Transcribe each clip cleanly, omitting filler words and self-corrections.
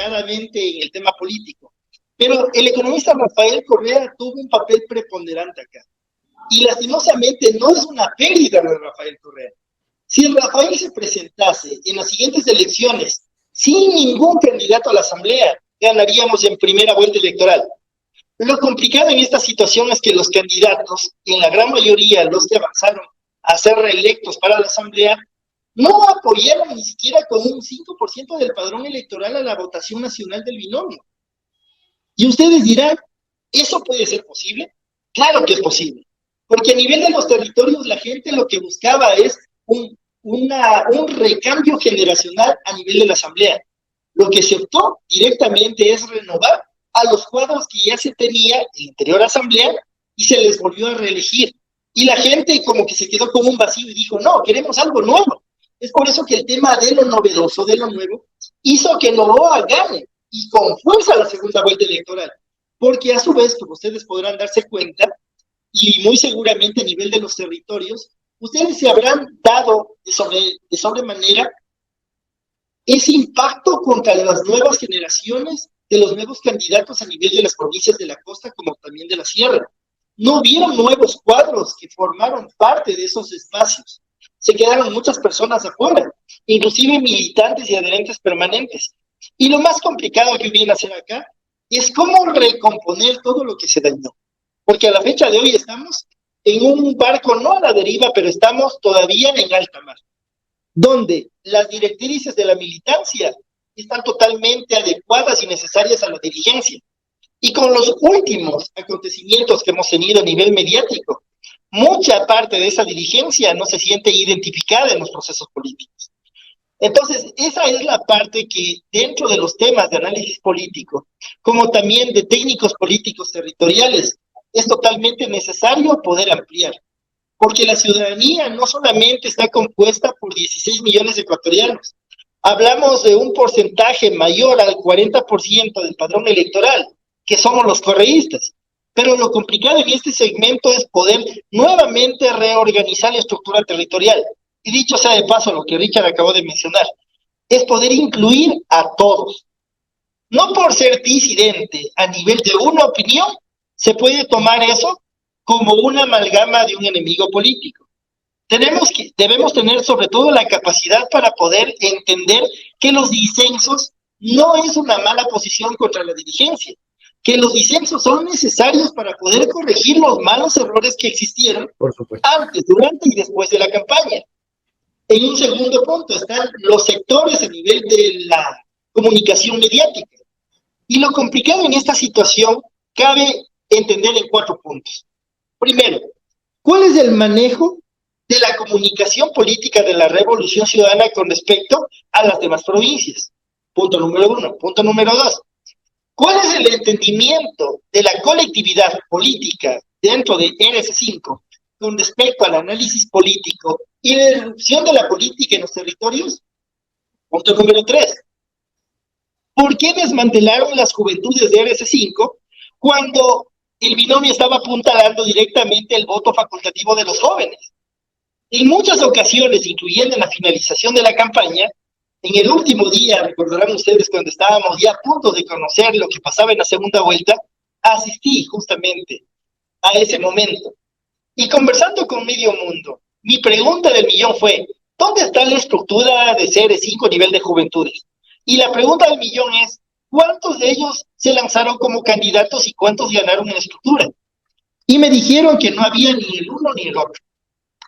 destacadamente en el tema político. Pero el economista Rafael Correa tuvo un papel preponderante acá. Y lastimosamente no es una pérdida de Rafael Correa. Si Rafael se presentase en las siguientes elecciones sin ningún candidato a la Asamblea, ganaríamos en primera vuelta electoral. Lo complicado en esta situación es que los candidatos, en la gran mayoría los que avanzaron a ser reelectos para la Asamblea, no apoyaron ni siquiera con un 5% del padrón electoral a la votación nacional del binomio. Y ustedes dirán, ¿eso puede ser posible? Claro que es posible, porque a nivel de los territorios la gente lo que buscaba es un recambio generacional a nivel de la Asamblea. Lo que se optó directamente es renovar a los cuadros que ya se tenía en la anterior Asamblea y se les volvió a reelegir. Y la gente como que se quedó con un vacío y dijo, no, queremos algo nuevo. Es por eso que el tema de lo novedoso, de lo nuevo, hizo que Noboa gane y con fuerza la segunda vuelta electoral. Porque a su vez, como ustedes podrán darse cuenta, y muy seguramente a nivel de los territorios, ustedes se habrán dado de sobremanera ese impacto contra las nuevas generaciones de los nuevos candidatos a nivel de las provincias de la costa como también de la sierra. No hubieron nuevos cuadros que formaron parte de esos espacios. Se quedaron muchas personas afuera, inclusive militantes y adherentes permanentes. Y lo más complicado que viene a hacer acá es cómo recomponer todo lo que se dañó. Porque a la fecha de hoy estamos en un barco no a la deriva, pero estamos todavía en alta mar, donde las directrices de la militancia están totalmente adecuadas y necesarias a la dirigencia. Y con los últimos acontecimientos que hemos tenido a nivel mediático, mucha parte de esa dirigencia no se siente identificada en los procesos políticos. Entonces, esa es la parte que dentro de los temas de análisis político, como también de técnicos políticos territoriales, es totalmente necesario poder ampliar. Porque la ciudadanía no solamente está compuesta por 16 millones de ecuatorianos, hablamos de un porcentaje mayor al 40% del padrón electoral, que somos los correístas. Pero lo complicado en este segmento es poder nuevamente reorganizar la estructura territorial. Y dicho sea de paso, lo que Richard acabó de mencionar, es poder incluir a todos. No por ser disidente a nivel de una opinión, se puede tomar eso como una amalgama de un enemigo político. Debemos tener sobre todo la capacidad para poder entender que los disensos no es una mala posición contra la dirigencia, que los disensos son necesarios para poder corregir los malos errores que existieron antes, durante y después de la campaña. En un segundo punto están los sectores a nivel de la comunicación mediática. Y lo complicado en esta situación cabe entender en 4 puntos. Primero, ¿cuál es el manejo de la comunicación política de la Revolución Ciudadana con respecto a las demás provincias? Punto número 1. Punto número 2. ¿Cuál es el entendimiento de la colectividad política dentro de RS5 con respecto al análisis político y la irrupción de la política en los territorios? Punto número 3. ¿Por qué desmantelaron las juventudes de RS5 cuando el binomio estaba apuntalando directamente el voto facultativo de los jóvenes? En muchas ocasiones, incluyendo en la finalización de la campaña, en el último día, recordarán ustedes cuando estábamos ya a punto de conocer lo que pasaba en la segunda vuelta, asistí justamente a ese momento. Y conversando con medio mundo, mi pregunta del millón fue, ¿dónde está la estructura de CR5 a nivel de juventudes? Y la pregunta del millón es, ¿cuántos de ellos se lanzaron como candidatos y cuántos ganaron en la estructura? Y me dijeron que no había ni el uno ni el otro.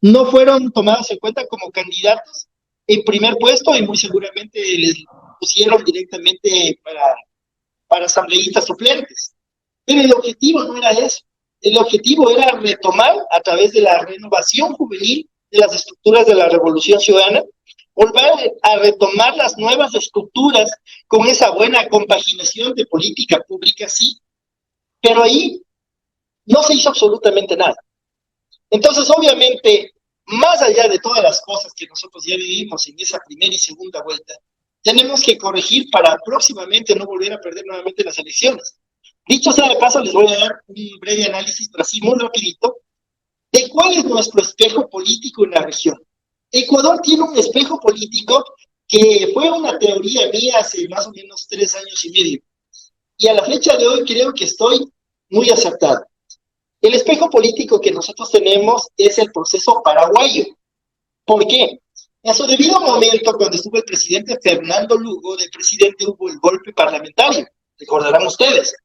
No fueron tomados en cuenta como candidatos en primer puesto y muy seguramente les pusieron directamente para asambleístas suplentes. Pero el objetivo no era eso. El objetivo era retomar a través de la renovación juvenil de las estructuras de la Revolución Ciudadana, volver a retomar las nuevas estructuras con esa buena compaginación de política pública, sí, pero ahí no se hizo absolutamente nada. Entonces, obviamente, más allá de todas las cosas que nosotros ya vivimos en esa primera y segunda vuelta, tenemos que corregir para próximamente no volver a perder nuevamente las elecciones. Dicho sea de paso, les voy a dar un breve análisis, pero así muy rapidito, de cuál es nuestro espejo político en la región. Ecuador tiene un espejo político que fue una teoría mía hace más o menos 3 años y medio. Y a la fecha de hoy creo que estoy muy acertado. El espejo político que nosotros tenemos es el proceso paraguayo. ¿Por qué? En su debido momento, cuando estuvo el presidente Fernando Lugo de presidente, hubo el golpe parlamentario, recordarán ustedes.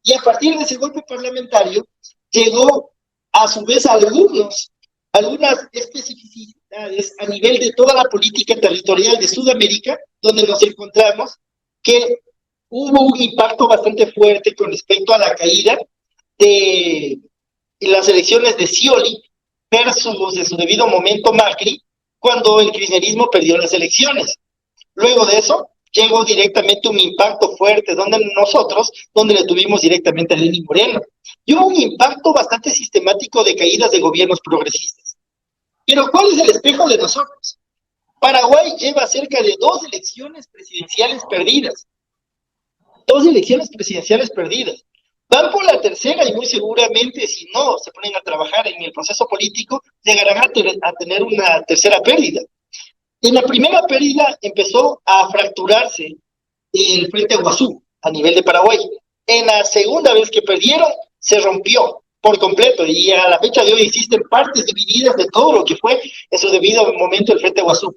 Y a partir de ese golpe parlamentario, llegó a su vez algunas especificidades a nivel de toda la política territorial de Sudamérica, donde nos encontramos que hubo un impacto bastante fuerte con respecto a la caída de las elecciones de Scioli versus en su debido momento Macri, cuando el kirchnerismo perdió las elecciones. Luego de eso, llegó directamente un impacto fuerte donde le tuvimos directamente a Lenín Moreno. Y hubo un impacto bastante sistemático de caídas de gobiernos progresistas. Pero ¿cuál es el espejo de nosotros? Paraguay lleva cerca de 2 elecciones presidenciales perdidas. Van por la tercera y muy seguramente, si no se ponen a trabajar en el proceso político, llegarán a tener una tercera pérdida. En la primera pérdida empezó a fracturarse el Frente Guazú a nivel de Paraguay. En la segunda vez que perdieron, se rompió por completo y a la fecha de hoy existen partes divididas de todo lo que fue en su debido momento el Frente Guazú.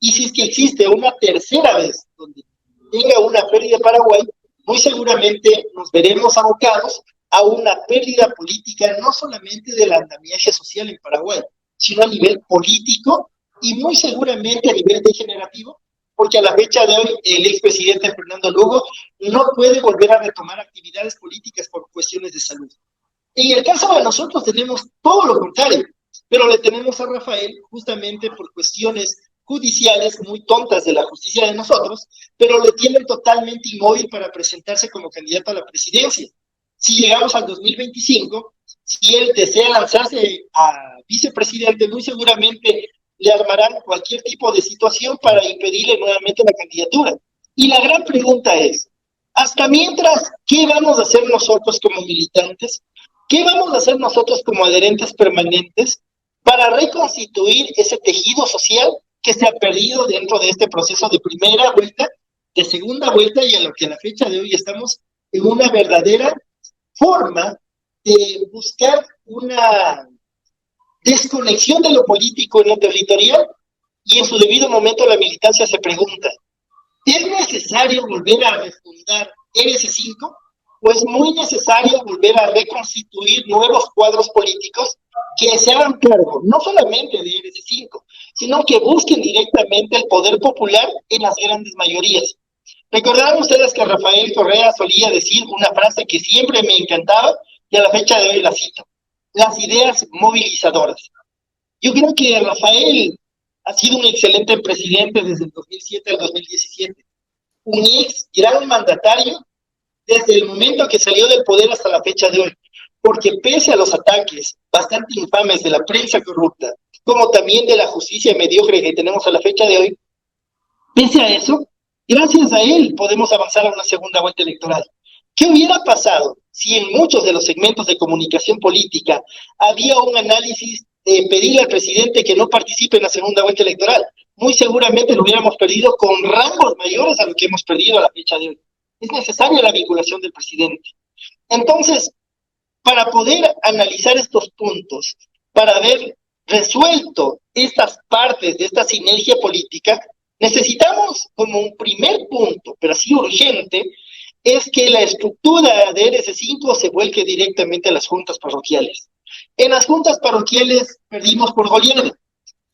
Y si es que existe una tercera vez donde tenga una pérdida Paraguay, muy seguramente nos veremos abocados a una pérdida política, no solamente del andamiaje social en Paraguay, sino a nivel político y muy seguramente a nivel degenerativo, porque a la fecha de hoy el expresidente Fernando Lugo no puede volver a retomar actividades políticas por cuestiones de salud. En el caso de nosotros tenemos todo lo contrario, pero le tenemos a Rafael justamente por cuestiones judiciales muy tontas de la justicia de nosotros, pero le tienen totalmente inmóvil para presentarse como candidato a la presidencia. Si llegamos al 2025, si él desea lanzarse a vicepresidente, muy seguramente le armarán cualquier tipo de situación para impedirle nuevamente la candidatura. Y la gran pregunta es, hasta mientras, ¿qué vamos a hacer nosotros como militantes? ¿Qué vamos a hacer nosotros como adherentes permanentes para reconstituir ese tejido social que se ha perdido dentro de este proceso de primera vuelta, de segunda vuelta y a lo que a la fecha de hoy estamos en una verdadera forma de buscar una desconexión de lo político en lo territorial? Y en su debido momento la militancia se pregunta, ¿es necesario volver a refundar RS5 o es muy necesario volver a reconstituir nuevos cuadros políticos que se hagan cargo no solamente de RS5, sino que busquen directamente el poder popular en las grandes mayorías? Recordarán ustedes que Rafael Correa solía decir una frase que siempre me encantaba y a la fecha de hoy la cito: las ideas movilizadoras. Yo creo que Rafael ha sido un excelente presidente desde el 2007 al 2017, un ex gran mandatario desde el momento que salió del poder hasta la fecha de hoy, porque pese a los ataques bastante infames de la prensa corrupta, como también de la justicia mediocre que tenemos a la fecha de hoy, pese a eso, gracias a él podemos avanzar a una segunda vuelta electoral. ¿Qué hubiera pasado si en muchos de los segmentos de comunicación política había un análisis de pedirle al presidente que no participe en la segunda vuelta electoral? Muy seguramente lo hubiéramos perdido con rangos mayores a lo que hemos perdido a la fecha de hoy. Es necesaria la vinculación del presidente. Entonces, para poder analizar estos puntos, para haber resuelto estas partes de esta sinergia política, necesitamos como un primer punto, pero así urgente, es que la estructura de RS5 se vuelque directamente a las juntas parroquiales. En las juntas parroquiales perdimos por goleada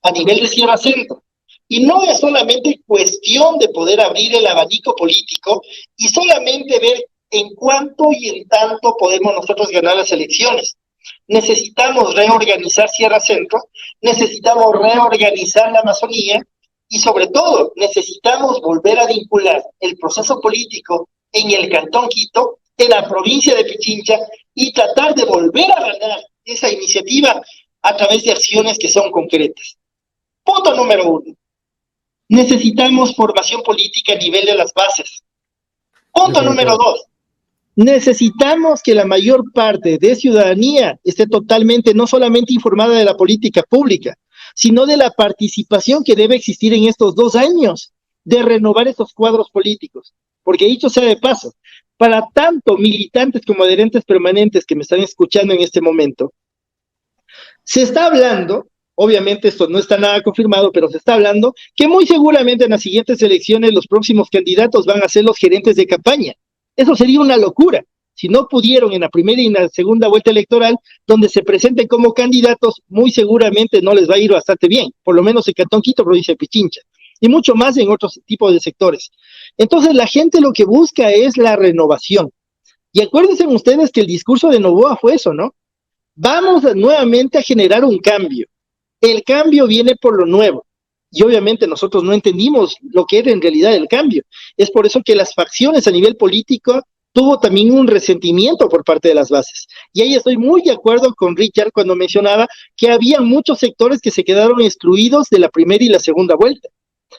a nivel de Sierra Centro. Y no es solamente cuestión de poder abrir el abanico político y solamente ver en cuánto y en tanto podemos nosotros ganar las elecciones. Necesitamos reorganizar Sierra Centro, necesitamos reorganizar la Amazonía y sobre todo necesitamos volver a vincular el proceso político en el Cantón Quito, en la provincia de Pichincha y tratar de volver a ganar esa iniciativa a través de acciones que son concretas. Punto número 1. Necesitamos formación política a nivel de las bases. Punto número 2. Necesitamos que la mayor parte de ciudadanía esté totalmente, no solamente informada de la política pública, sino de la participación que debe existir en estos 2 años de renovar esos cuadros políticos. Porque dicho sea de paso, para tanto militantes como adherentes permanentes que me están escuchando en este momento, se está hablando, obviamente esto no está nada confirmado, pero se está hablando que muy seguramente en las siguientes elecciones los próximos candidatos van a ser los gerentes de campaña. Eso sería una locura. Si no pudieron en la primera y en la segunda vuelta electoral, donde se presenten como candidatos, muy seguramente no les va a ir bastante bien, por lo menos en Cantón Quito, provincia de Pichincha, y mucho más en otros tipos de sectores. Entonces la gente lo que busca es la renovación. Y acuérdense ustedes que el discurso de Noboa fue eso, ¿no? Vamos nuevamente a generar un cambio. El cambio viene por lo nuevo. Y obviamente nosotros no entendimos lo que era en realidad el cambio. Es por eso que las facciones a nivel político tuvo también un resentimiento por parte de las bases. Y ahí estoy muy de acuerdo con Richard cuando mencionaba que había muchos sectores que se quedaron excluidos de la primera y la segunda vuelta,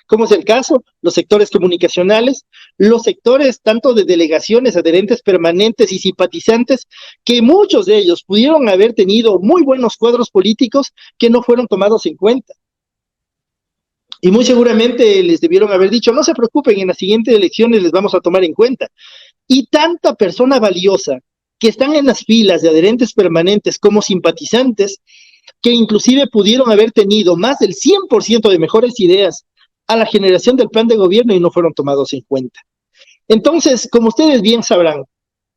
como es el caso, los sectores comunicacionales, los sectores tanto de delegaciones, adherentes permanentes y simpatizantes, que muchos de ellos pudieron haber tenido muy buenos cuadros políticos que no fueron tomados en cuenta. Y muy seguramente les debieron haber dicho, no se preocupen, en las siguientes elecciones les vamos a tomar en cuenta. Y tanta persona valiosa que están en las filas de adherentes permanentes como simpatizantes, que inclusive pudieron haber tenido más del 100% de mejores ideas a la generación del plan de gobierno y no fueron tomados en cuenta. Entonces, como ustedes bien sabrán,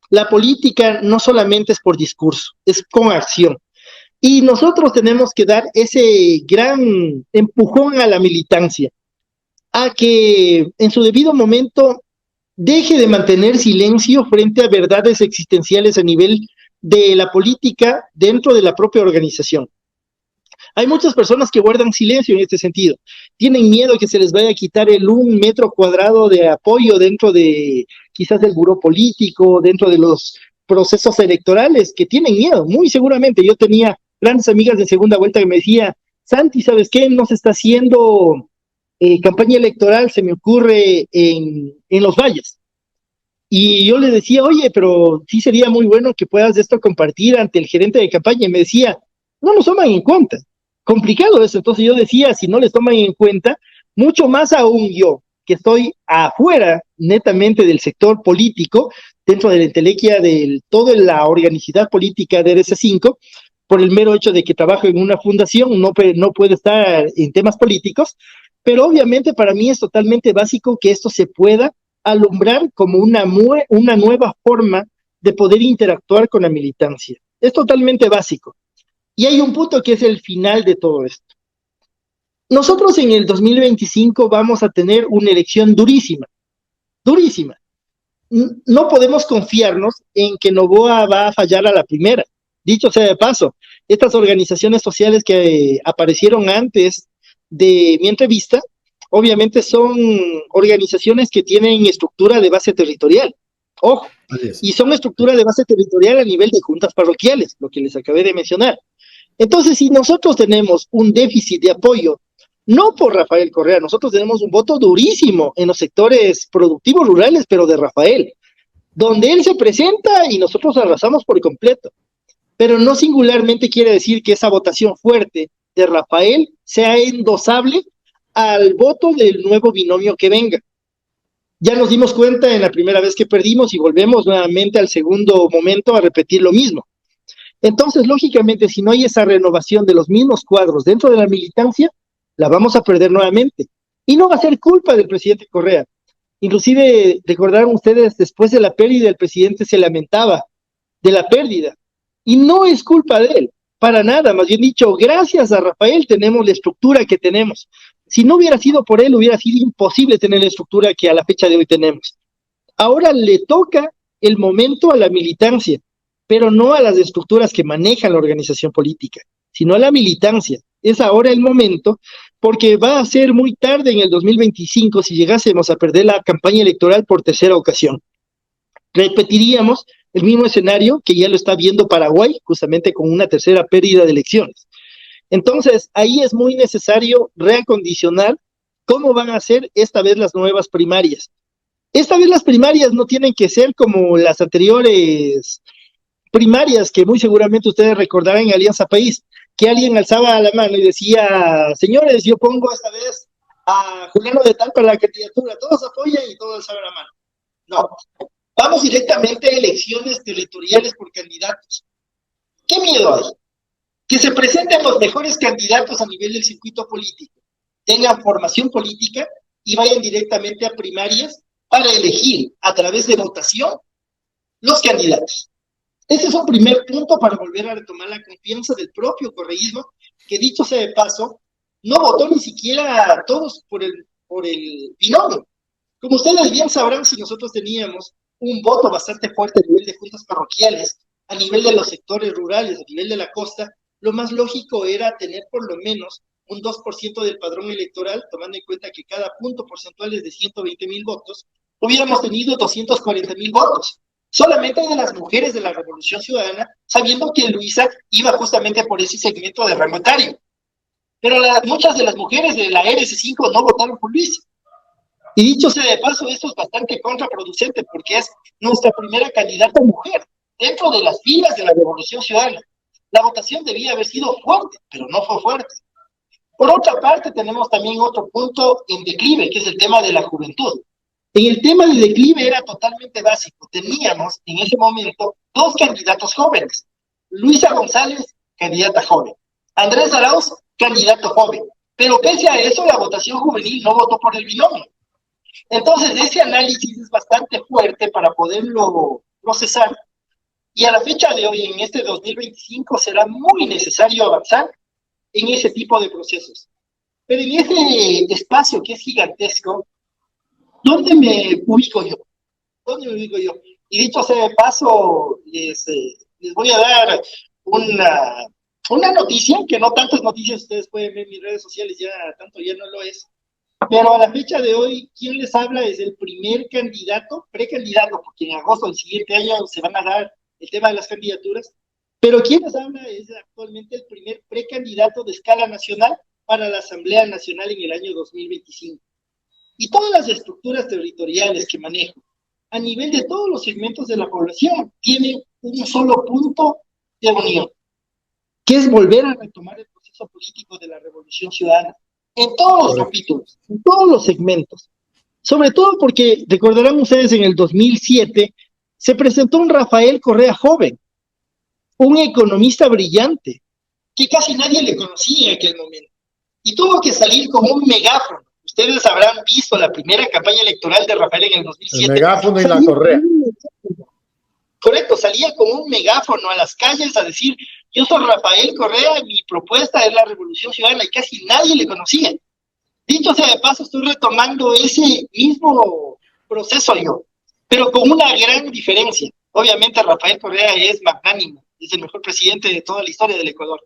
la política no solamente es por discurso, es con acción. Y nosotros tenemos que dar ese gran empujón a la militancia, a que en su debido momento deje de mantener silencio frente a verdades existenciales a nivel de la política dentro de la propia organización. Hay muchas personas que guardan silencio en este sentido. Tienen miedo que se les vaya a quitar el 1 metro cuadrado de apoyo dentro de quizás del buró político, dentro de los procesos electorales, que tienen miedo, muy seguramente. Yo tenía grandes amigas de segunda vuelta que me decía, Santi, ¿sabes qué? No se está haciendo campaña electoral, se me ocurre en Los Valles. Y yo le decía, oye, pero sí sería muy bueno que puedas esto compartir ante el gerente de campaña. Y me decía, no nos toman en cuenta. Complicado eso. Entonces yo decía, si no les toman en cuenta, mucho más aún yo, que estoy afuera netamente del sector político, dentro de la entelequia de toda la organicidad política de RC5, por el mero hecho de que trabajo en una fundación, no puedo estar en temas políticos, pero obviamente para mí es totalmente básico que esto se pueda alumbrar como una nueva forma de poder interactuar con la militancia. Es totalmente básico. Y hay un punto que es el final de todo esto. Nosotros en el 2025 vamos a tener una elección durísima, durísima. No podemos confiarnos en que Noboa va a fallar a la primera. Dicho sea de paso, estas organizaciones sociales que aparecieron antes de mi entrevista, obviamente son organizaciones que tienen estructura de base territorial. Ojo, y son estructura de base territorial a nivel de juntas parroquiales, lo que les acabé de mencionar. Entonces, si nosotros tenemos un déficit de apoyo, no por Rafael Correa, nosotros tenemos un voto durísimo en los sectores productivos rurales, pero de Rafael, donde él se presenta y nosotros arrasamos por completo. Pero no singularmente quiere decir que esa votación fuerte de Rafael sea endosable al voto del nuevo binomio que venga. Ya nos dimos cuenta en la primera vez que perdimos y volvemos nuevamente al segundo momento a repetir lo mismo. Entonces, lógicamente, si no hay esa renovación de los mismos cuadros dentro de la militancia, la vamos a perder nuevamente. Y no va a ser culpa del presidente Correa. Inclusive, recordaron ustedes, después de la pérdida, el presidente se lamentaba de la pérdida. Y no es culpa de él, para nada. Más bien dicho, gracias a Rafael tenemos la estructura que tenemos. Si no hubiera sido por él, hubiera sido imposible tener la estructura que a la fecha de hoy tenemos. Ahora le toca el momento a la militancia, pero no a las estructuras que manejan la organización política, sino a la militancia. Es ahora el momento, porque va a ser muy tarde en el 2025 si llegásemos a perder la campaña electoral por tercera ocasión. Repetiríamos el mismo escenario que ya lo está viendo Paraguay, justamente con una tercera pérdida de elecciones. Entonces, ahí es muy necesario reacondicionar cómo van a ser esta vez las nuevas primarias. Esta vez las primarias no tienen que ser como las anteriores primarias que muy seguramente ustedes recordarán en Alianza País, que alguien alzaba la mano y decía, señores, yo pongo esta vez a Juliano de Tal para la candidatura, todos apoyan y todos saben la mano. No, vamos directamente a elecciones territoriales por candidatos. ¿Qué miedo hay? Que se presenten los mejores candidatos a nivel del circuito político, tengan formación política y vayan directamente a primarias para elegir a través de votación los candidatos. Ese es un primer punto para volver a retomar la confianza del propio correísmo, que dicho sea de paso, no votó ni siquiera a todos por el binomio. Como ustedes bien sabrán, si nosotros teníamos un voto bastante fuerte a nivel de juntas parroquiales, a nivel de los sectores rurales, a nivel de la costa, lo más lógico era tener por lo menos un 2% del padrón electoral, tomando en cuenta que cada punto porcentual es de 120,000 votos, hubiéramos tenido 240,000 votos, solamente de las mujeres de la Revolución Ciudadana, sabiendo que Luisa iba justamente por ese segmento de rango etario. Pero muchas de las mujeres de la RS5 no votaron por Luisa. Y dicho sea de paso, esto es bastante contraproducente porque es nuestra primera candidata mujer dentro de las filas de la Revolución Ciudadana. La votación debía haber sido fuerte, pero no fue fuerte. Por otra parte, tenemos también otro punto en declive, que es el tema de la juventud. En el tema del declive era totalmente básico. Teníamos en ese momento dos candidatos jóvenes. Luisa González, candidata joven. Andrés Arauz, candidato joven. Pero pese a eso, la votación juvenil no votó por el binomio. Entonces, ese análisis es bastante fuerte para poderlo procesar. Y a la fecha de hoy, en este 2025, será muy necesario avanzar en ese tipo de procesos. Pero en ese espacio que es gigantesco, ¿dónde me ubico yo? ¿Dónde me ubico yo? Y dicho sea de paso, les voy a dar una noticia, que no tantas noticias ustedes pueden ver en mis redes sociales, ya tanto ya no lo es, pero a la fecha de hoy, ¿quién les habla? Es el primer candidato, precandidato, porque en agosto del siguiente año se van a dar el tema de las candidaturas, pero ¿quién les habla? Es actualmente el primer precandidato de escala nacional para la Asamblea Nacional en el año 2025. Y todas las estructuras territoriales que manejo, a nivel de todos los segmentos de la población, tienen un solo punto de unión, que es volver a retomar el proceso político de la Revolución Ciudadana, en todos los capítulos, en todos los segmentos. Sobre todo porque, recordarán ustedes, en el 2007 se presentó un Rafael Correa joven, un economista brillante, que casi nadie le conocía en aquel momento, y tuvo que salir con un megáfono. Ustedes habrán visto la primera campaña electoral de Rafael en el 2007. El megáfono y la correa. Correcto, salía con un megáfono a las calles a decir, yo soy Rafael Correa, mi propuesta es la Revolución Ciudadana, y casi nadie le conocía. Dicho sea de paso, estoy retomando ese mismo proceso yo, pero con una gran diferencia. Obviamente Rafael Correa es magnánimo, es el mejor presidente de toda la historia del Ecuador,